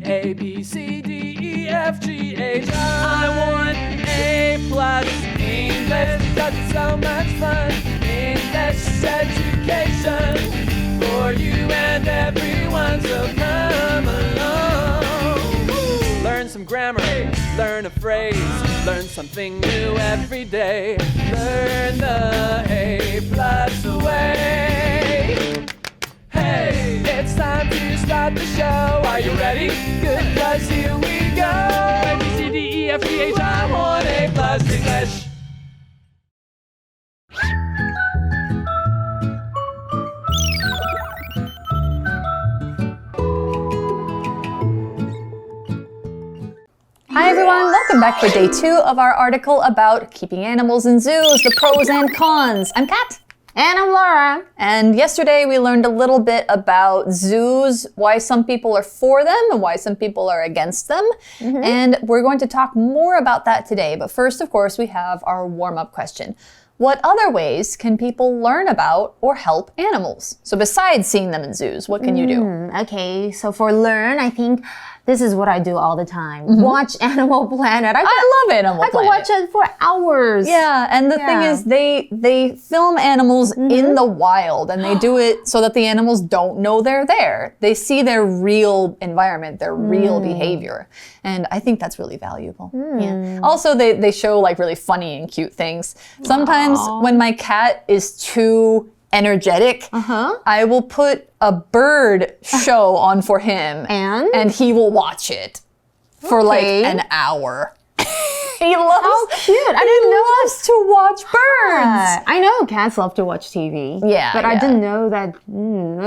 A, B, C, D, E, F, G, H, I want A+ English because it's so much fun. English education for you and everyone, so come along. Learn some grammar, learn a phrase, learn something new every day. Learn the A+ way. Hey, it's time to start the show. Are you ready? Good, 'cause here we go. A, B, C, D, E, F, G, H, I want A+ English. Hi everyone, welcome back for day 2 of our article about keeping animals in zoos, the pros and cons. I'm Kat. And I'm Laura. And yesterday we learned a little bit about zoos, why some people are for them and why some people are against them. And we're going to talk more about that today. But first, of course, we have our warm-up question. What other ways can people learn about or help animals? So besides seeing them in zoos, what can you do? Okay, so for learn, I think this is what I do all the time. Watch Animal Planet. I love Animal Planet. I can watch it for hours. Yeah, and the thing is they film animals in the wild, and they do it so that the animals don't know they're there. They see their real environment, their real behavior. And I think that's really valuable. Yeah. Also, they show like really funny and cute things. Sometimes when my cat is too energetic, I will put a bird show on for him, and he will watch it for like an hour. He loves. How cute! I didn't know he loves to watch birds. I know cats love to watch TV. Yeah, but I didn't know that.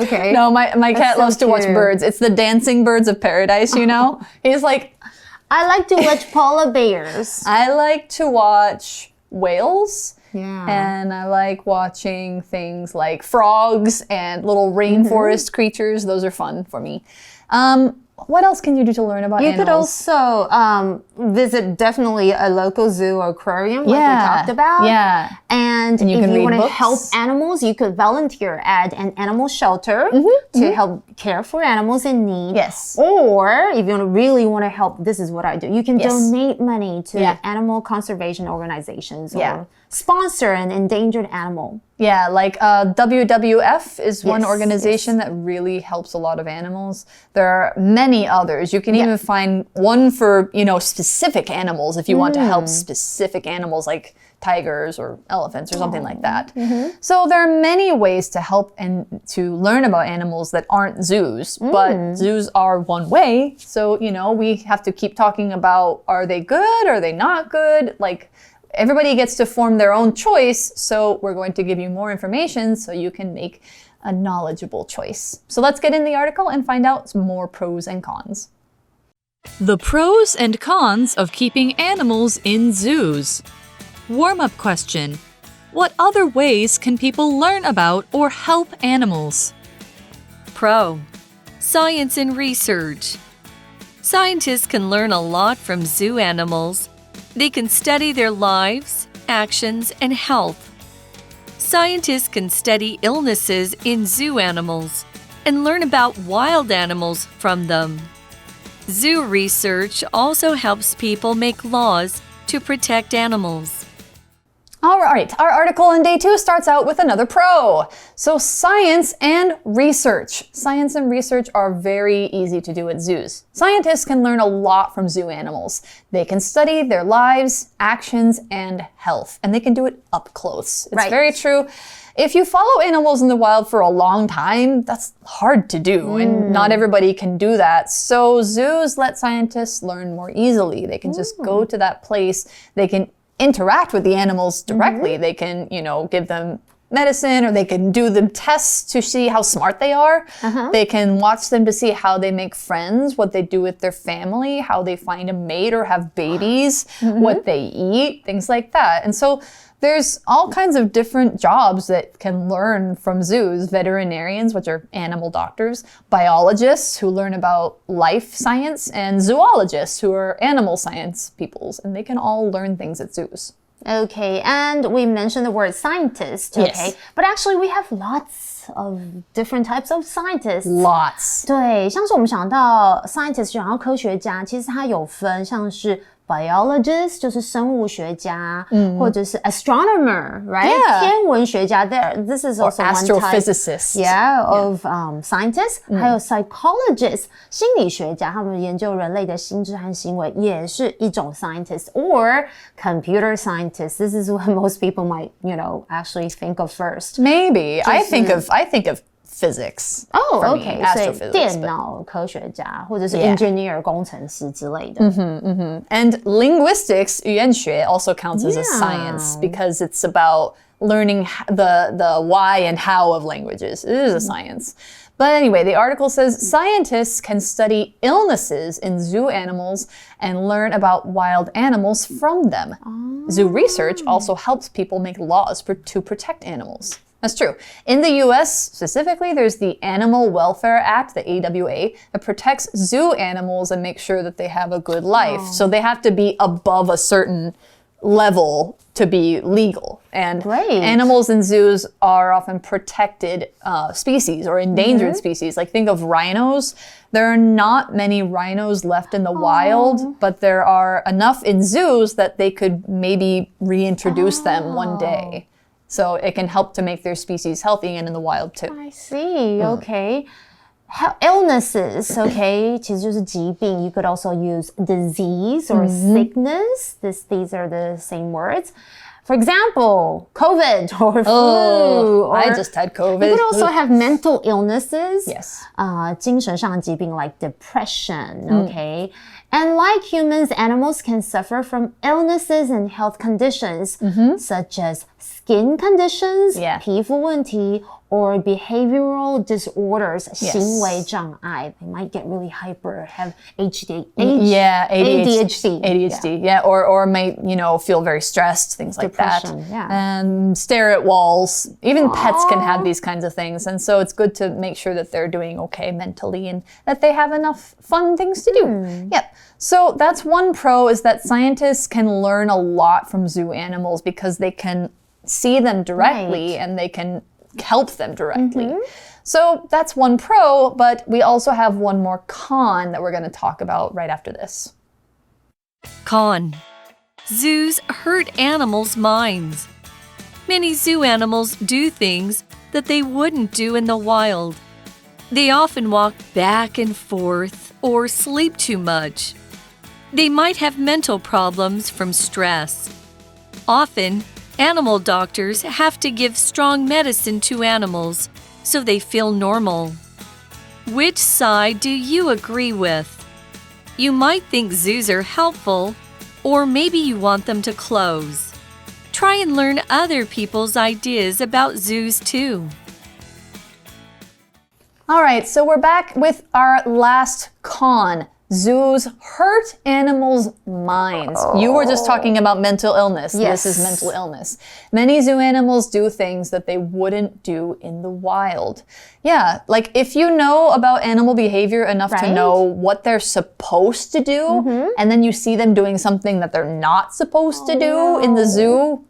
Okay. No, my cat so loves to watch cute. birds. It's the dancing birds of paradise, you know. He's like, I like to watch polar bears. I like to watch whales. Yeah. And I like watching things like frogs and little rainforest creatures. Those are fun for me. What else can you do to learn about animals? You could also visit definitely a local zoo or aquarium like we talked about. Yeah. And you if can you read want to books. help animals, you could volunteer at an animal shelter to help care for animals in need. Yes. Or if you really want to help, this is what I do. You can donate money to animal conservation organizations or sponsor an endangered animal. Yeah, like WWF is one organization that really helps a lot of animals. There are many others. You can even find one for, specific animals if you want to help specific animals like tigers or elephants or something like that. So there are many ways to help and to learn about animals that aren't zoos, but zoos are one way. So, we have to keep talking about, are they good? Are they not good? Like, everybody gets to form their own choice, so we're going to give you more information so you can make a knowledgeable choice. So let's get in the article and find out some more pros and cons. The pros and cons of keeping animals in zoos. Warm-up question. What other ways can people learn about or help animals? Pro. Science and research. Scientists can learn a lot from zoo animals. They can study their lives, actions, and health. Scientists can study illnesses in zoo animals and learn about wild animals from them. Zoo research also helps people make laws to protect animals. All right, our article in day 2 starts out with another pro. So science and research. Science and research are very easy to do at zoos. Scientists can learn a lot from zoo animals. They can study their lives, actions, and health, and they can do it up close. It's very true. If you follow animals in the wild for a long time, that's hard to do, and not everybody can do that. So zoos let scientists learn more easily. They can just go to that place. They can interact with the animals directly. They can, give them medicine, or they can do the tests to see how smart they are. They can watch them to see how they make friends, what they do with their family, how they find a mate or have babies, what they eat, things like that. And so there's all kinds of different jobs that can learn from zoos. Veterinarians, which are animal doctors, biologists who learn about life science, and zoologists who are animal science peoples, and they can all learn things at zoos. Okay, and we mentioned the word scientist, okay? Yes. But actually we have lots of different types of scientists. Lots. 对，像是我们想到 scientist 想到科学家，其实它有分像是 biologist 就是生物学家，或者是 astronomer, right? Yeah. 天文学家 this is also Or one type. astrophysicist. Yeah, of scientists. 还有 psychologist 心理学家，他们研究人类的心智和行为，也是一种 scientist. Or computer scientist. This is what most people might, actually think of first. Maybe. I think of physics. Oh, for me, okay. 所以 astrophysics. 电脑科学家或者是 Yeah. engineer 工程师之类的。And linguistics, 语言学 also counts as a Yeah. science because it's about learning the why and how of languages. It is a science. But anyway, the article says scientists can study illnesses in zoo animals and learn about wild animals from them. Zoo research also helps people make laws to protect animals. That's true. In the US specifically, there's the Animal Welfare Act, the AWA, that protects zoo animals and makes sure that they have a good life. So they have to be above a certain level to be legal. And Great. animals in zoos are often protected species or endangered species. Like think of rhinos. There are not many rhinos left in the wild, but there are enough in zoos that they could maybe reintroduce them one day. So it can help to make their species healthy and in the wild too. I see. Okay. Illnesses, okay, 其实就是疾病. You could also use disease or sickness. These are the same words. For example, COVID or flu. Or I just had COVID. You could also have mental illnesses. Yes. 精神上的疾病 like depression, okay? And like humans, animals can suffer from illnesses and health conditions such as skin conditions, 皮肤问题, or behavioral disorders, 行为障碍. They might get really hyper, have ADHD. ADHD, or may, feel very stressed, things like Depression, that. yeah. And stare at walls. Even pets can have these kinds of things. And so it's good to make sure that they're doing okay mentally and that they have enough fun things to do. Yep. So that's one pro, is that scientists can learn a lot from zoo animals because they can see them directly and they can help them directly. So that's one pro, but we also have one more con that we're going to talk about right after this. Con. Zoos hurt animals' minds. Many zoo animals do things that they wouldn't do in the wild. They often walk back and forth or sleep too much. They might have mental problems from stress. Often, animal doctors have to give strong medicine to animals so they feel normal. Which side do you agree with? You might think zoos are helpful, or maybe you want them to close. Try and learn other people's ideas about zoos too. All right, so we're back with our last con. Zoos hurt animals' minds. You were just talking about mental illness. Yes. This is mental illness. Many zoo animals do things that they wouldn't do in the wild. Yeah, like if you know about animal behavior enough to know what they're supposed to do, and then you see them doing something that they're not supposed to do in the zoo,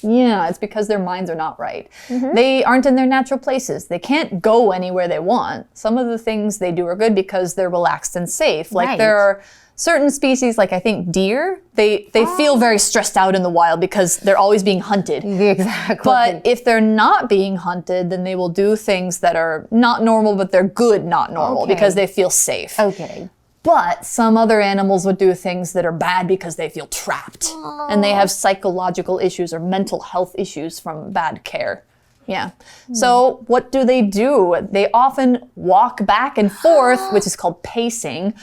yeah, it's because their minds are not right. They aren't in their natural places. They can't go anywhere they want. Some of the things they do are good because they're relaxed and safe. Like there are certain species, like I think deer, they feel very stressed out in the wild because they're always being hunted. Exactly. But if they're not being hunted, then they will do things that are not normal, but they're good not normal because they feel safe. Okay. But some other animals would do things that are bad because they feel trapped. And they have psychological issues or mental health issues from bad care. Yeah. So what do? They often walk back and forth, which is called pacing,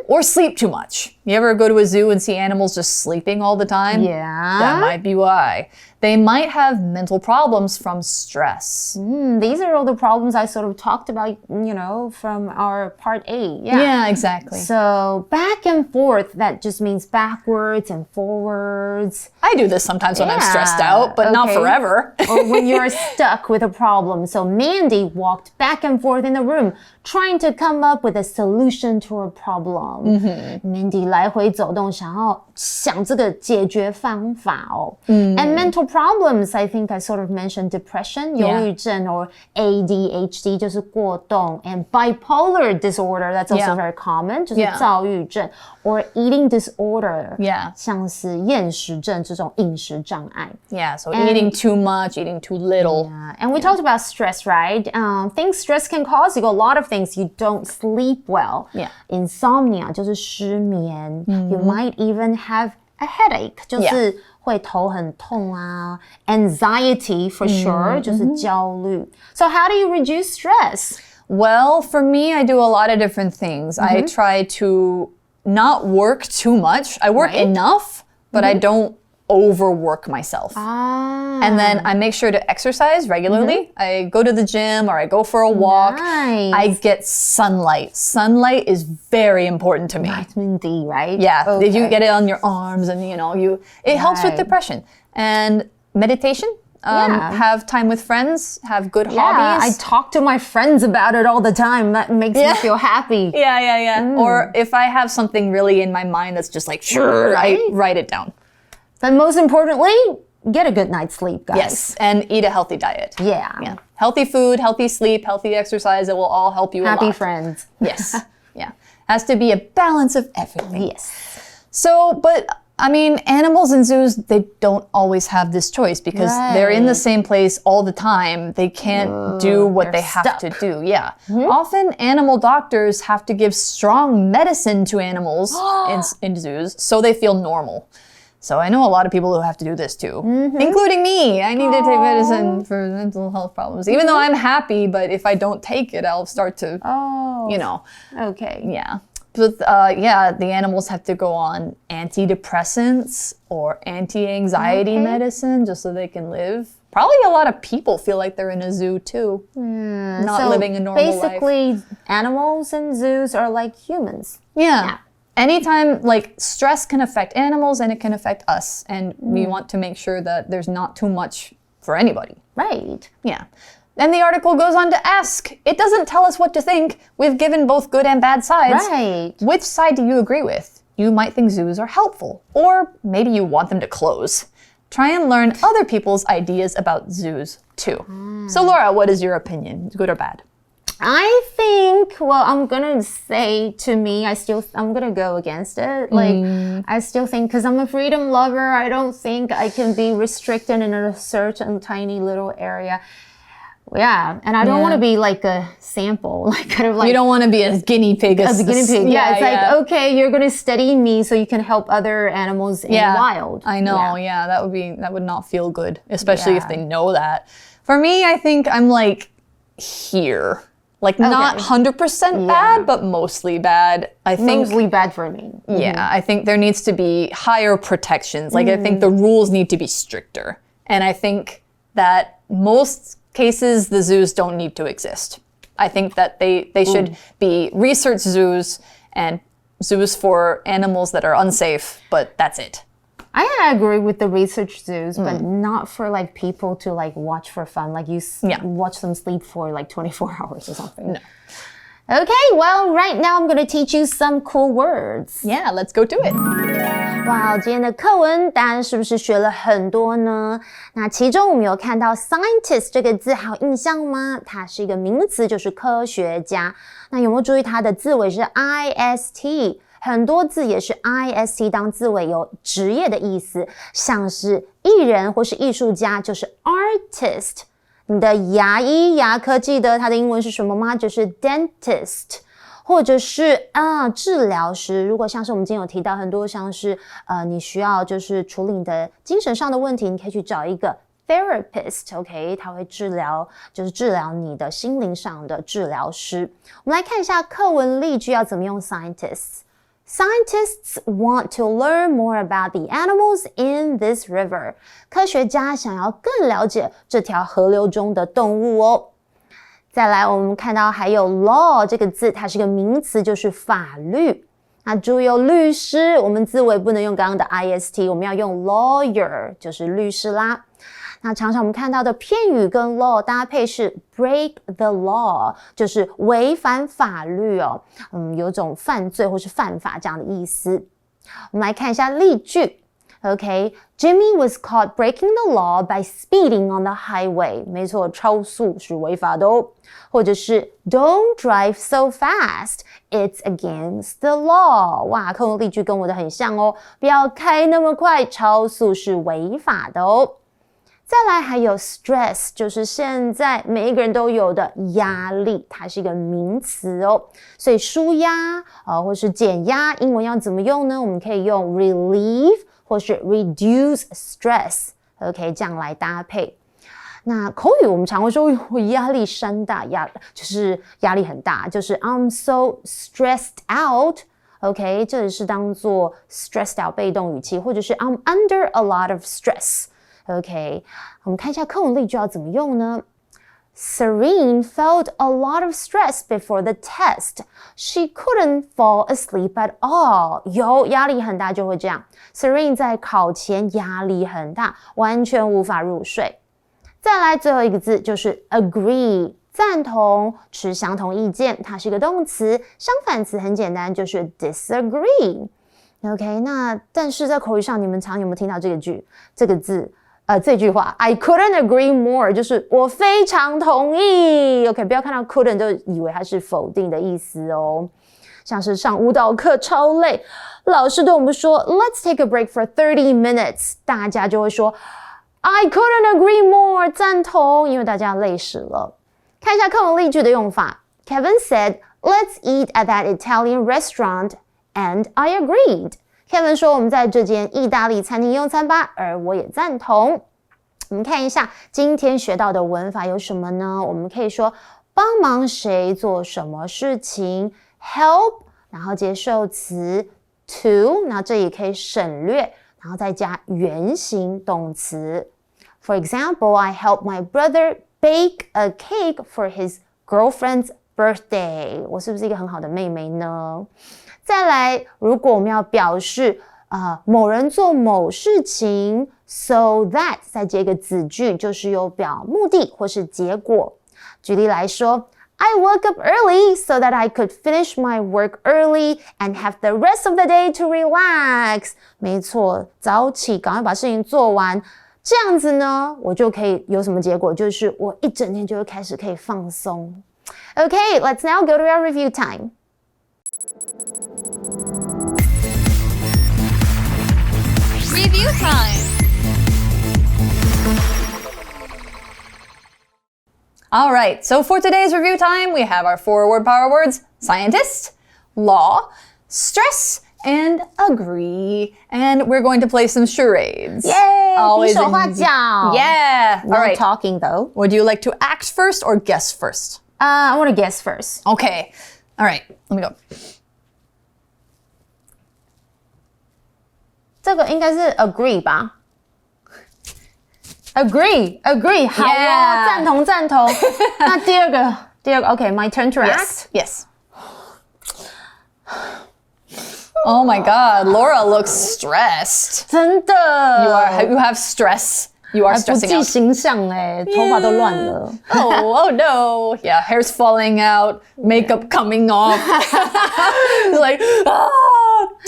or sleep too much. You ever go to a zoo and see animals just sleeping all the time? Yeah. That might be why. They might have mental problems from stress. These are all the problems I sort of talked about, from our part A. Yeah, exactly. So back and forth, that just means backwards and forwards. I do this sometimes when I'm stressed out, but not forever. Or when you're stuck with a problem. So Mandy walked back and forth in the room, trying to come up with a solution to a problem. Mandy 来回走动，想要想这个解决方法哦。And mental problems, I think I sort of mentioned depression, 忧郁症 or ADHD 就是过动 and bipolar disorder, that's also very common, 就是躁郁症 or eating disorder, 像是厌食症这种饮食障碍. Yeah, so eating too much, eating too little. Yeah, and we talked about stress, right? Things stress can cause you a lot of things. You don't sleep well. Insomnia 就是失眠. You might even have a headache, 就是会头很痛啊. Anxiety for sure, 就是焦虑. So how do you reduce stress? Well, for me, I do a lot of different things. I try to not work too much. I work enough, but I don't overwork myself. And then I make sure to exercise regularly. I go to the gym or I go for a walk. Nice. I get sunlight. Sunlight is very important to me. Vitamin D, right? Yeah, Okay. you get it on your arms and it helps with depression. And meditation, have time with friends, have good hobbies. I talk to my friends about it all the time. That makes me feel happy. Or if I have something really in my mind that's just like, I write it down. But most importantly, get a good night's sleep, guys. Yes, and eat a healthy diet. Yeah. Healthy food, healthy sleep, healthy exercise, it will all help you a lot. Happy friends. Yes, Has to be a balance of everything. Yes. So, but I mean, animals in zoos, they don't always have this choice because they're in the same place all the time. They can't do what they have to do. Often animal doctors have to give strong medicine to animals in zoos so they feel normal. So I know a lot of people who have to do this too, including me. I need to take medicine for mental health problems, even though I'm happy, but if I don't take it, I'll start to, Okay. Yeah. But the animals have to go on antidepressants or anti-anxiety medicine just so they can live. Probably a lot of people feel like they're in a zoo too, not living a normal life. Basically, animals in zoos are like humans. Yeah. Anytime, like, stress can affect animals and it can affect us. And we want to make sure that there's not too much for anybody. Right. Yeah. Then the article goes on to ask, it doesn't tell us what to think. We've given both good and bad sides. Right. Which side do you agree with? You might think zoos are helpful, or maybe you want them to close. Try and learn other people's ideas about zoos too. So Laura, what is your opinion? Good or bad? I think, well, I'm gonna say to me, I'm gonna go against it. Like, I still think, because I'm a freedom lover, I don't think I can be restricted in a certain tiny little area. Yeah, and I don't want to be like a sample, like kind of like... You don't want to be a guinea pig. As a guinea pig, it's like, okay, you're going to study me so you can help other animals in the wild. I know, that would not feel good, especially if they know that. For me, I think I'm like here. Like not 100% bad, but mostly bad. I think mostly bad for me. Yeah, I think there needs to be higher protections. Like I think the rules need to be stricter. And I think that most cases the zoos don't need to exist. I think that they should be research zoos and zoos for animals that are unsafe, but that's it. I agree with the research zoos, but not for like people to like watch for fun. Like you watch them sleep for like 24 hours or something. No. Okay, well, right now I'm going to teach you some cool words. Yeah, let's go do it. 哇，今天的课文大家是不是学了很多呢？那其中我们有看到 scientist 这个字，还有印象吗？它是一个名词，就是科学家。那有没有注意它的字尾是 ist？很多字也是 ist 当字尾，有职业的意思，像是艺人或是艺术家就是 artist。你的牙医牙科记得它的英文是什么吗？就是 dentist。或者是治疗师，如果像是我们今天有提到很多像是你需要就是处理你的精神上的问题，你可以去找一个 therapist，OK， 他会治疗你的心灵上的治疗师。我们来看一下课文例句要怎么用 scientists。Scientists want to learn more about the animals in this river. 科学家想要更了解这条河流中的动物哦。再来，我们看到还有 law 这个字，它是个名词，就是法律。那注意有律师，我们字尾不能用刚刚的 ist， 我们要用 lawyer， 就是律师啦。那常常我们看到的片语跟 law 搭配是 break the law， 就是违反法律哦。有种犯罪或是犯法这样的意思。我们来看一下例句。Okay, Jimmy was caught breaking the law by speeding on the highway. 没错，超速是违法的哦。或者是 Don't drive so fast. It's against the law. 哇，课文例句跟我的很像哦。不要开那么快，超速是违法的哦。再来还有 stress， 就是现在每一个人都有的压力，它是一个名词哦。所以抒压或是减压，英文要怎么用呢？我们可以用 relieve 或是 reduce stress，OK， 这样来搭配。那口语我们常会说我压力山大，就是压力很大，就是 I'm so stressed out，OK， 这里是当做 stressed out 被动语气，或者是 I'm under a lot of stress。OK， 我们看一下课文例句要怎么用呢？ Serene felt a lot of stress before the test. She couldn't fall asleep at all. 有压力很大就会这样。Serene 在考前压力很大，完全无法入睡。再来最后一个字就是 agree， 赞同，持相同意见，它是一个动词，相反词很简单，就是 disagree。OK， 那但是在口语上，你们常有没有听到这句话 I couldn't agree more， 就是我非常同意。OK， 不要看到 couldn't 就以为它是否定的意思哦。像是上舞蹈课超累，老师对我们说 Let's take a break for 30 minutes， 大家就会说I couldn't agree more， 赞同，因为大家累死了。看一下课文例句的用法。Kevin said, "Let's eat at that Italian restaurant," and I agreed. Kevin 说我们在这间意大利餐厅用餐吧，而我也赞同。我们看一下今天学到的文法有什么呢？我们可以说帮忙谁做什么事情 help， 然后接受词 to， 那这也可以省略，然后再加原形动词。For example, I helped my brother bake a cake for his girlfriend's birthday. 我是不是一个很好的妹妹呢？再来，如果我们要表示某人做某事情 so that 再接一个子句，就是有表目的或是结果。举例来说I woke up early so that I could finish my work early and have the rest of the day to relax. 没错，早起赶快把事情做完，这样子呢，我就可以有什么结果？就是我一整天就会开始可以放松。Okay, let's now go to our review time. Review time! All right, so for today's review time, we have our 4-word power words, scientist, law, stress, and agree. And we're going to play some charades. Yay! Always 比手画脚 Yeah! No All right. talking though. Would you like to act first or guess first? I want to guess first. Okay. All right, let me go. 这个应该是 agree 吧？Agree, 好哦， Yeah. 赞同。那第二个 ，Okay, my turn to act. Yes. Oh my God, Laura looks stressed. 真的 You have stress. You are 不 stressing 计 out. 形象哎，头发都乱了。Oh no. Yeah, hair's falling out, makeup coming off. Like,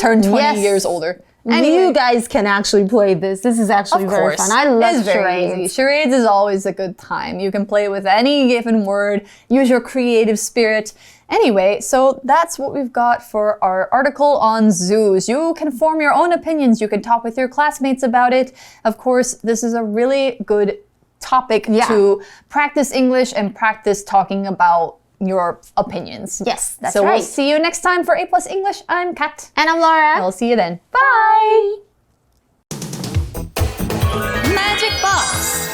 turn 20 Yes. years older. And you guys can actually play this. This is actually very fun. I love it's very easy. charades. Charades is always a good time. You can play with any given word, use your creative spirit. Anyway, so that's what we've got for our article on zoos. You can form your own opinions. You can talk with your classmates about it. Of course, this is a really good topic to practice English and practice talking about your opinions. Yes, that's so right. we'll see you next time for A+ English. I'm Kat. And I'm Laura. We'll see you then. Bye! Magic Box.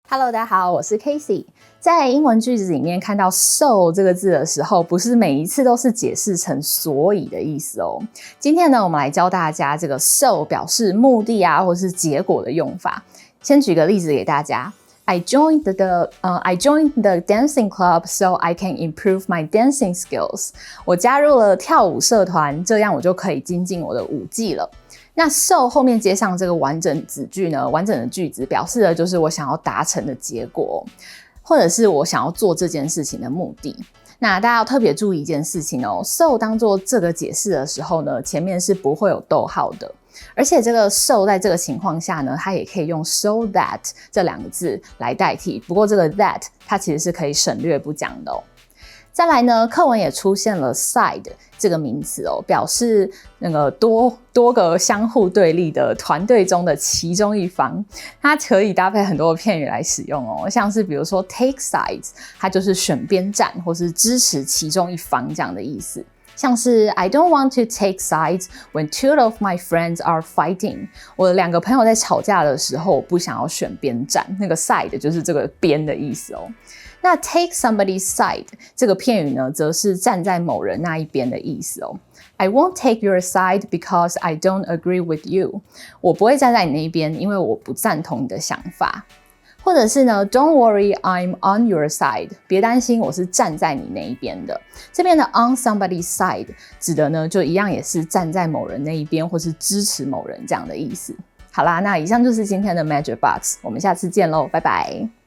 Hello， 大家好，我是 Casey。在英文句子里面看到 so 这个字的时候，不是每一次都是解释成所以的意思哦。今天呢，我们来教大家这个 so 表示目的啊，或是结果的用法。先举个例子给大家。I joined the dancing club so I can improve my dancing skills. 我加入了跳舞社团，这样我就可以精进我的舞技了。那 so 后面接上这个完整子句呢，完整的句子表示的就是我想要达成的结果，或者是我想要做这件事情的目的。那大家要特别注意一件事情哦 ，so 当做这个解释的时候呢，前面是不会有逗号的。而且这个 so 在这个情况下呢，它也可以用 so that 这2个字来代替。不过这个 that 它其实是可以省略不讲的哦。再来呢，课文也出现了 side 这个名词哦，表示那个多个相互对立的团队中的其中一方，它可以搭配很多的片语来使用哦，像是比如说 take sides， 它就是选边站或是支持其中一方这样的意思。像是 I don't want to take sides when 2 of my friends are fighting。我的2个朋友在吵架的时候，我不想要选边站。那个 side 就是这个边的意思哦。那 take somebody's side 这个片语呢，则是站在某人那一边的意思哦。I won't take your side because I don't agree with you。我不会站在你那一边，因为我不赞同你的想法。或者是呢 Don't worry, I'm on your side。别担心，我是站在你那一边的。这边的 on somebody's side 指的呢，就一样也是站在某人那一边，或是支持某人这样的意思。好啦，那以上就是今天的 Magic Box， 我们下次见咯，拜拜。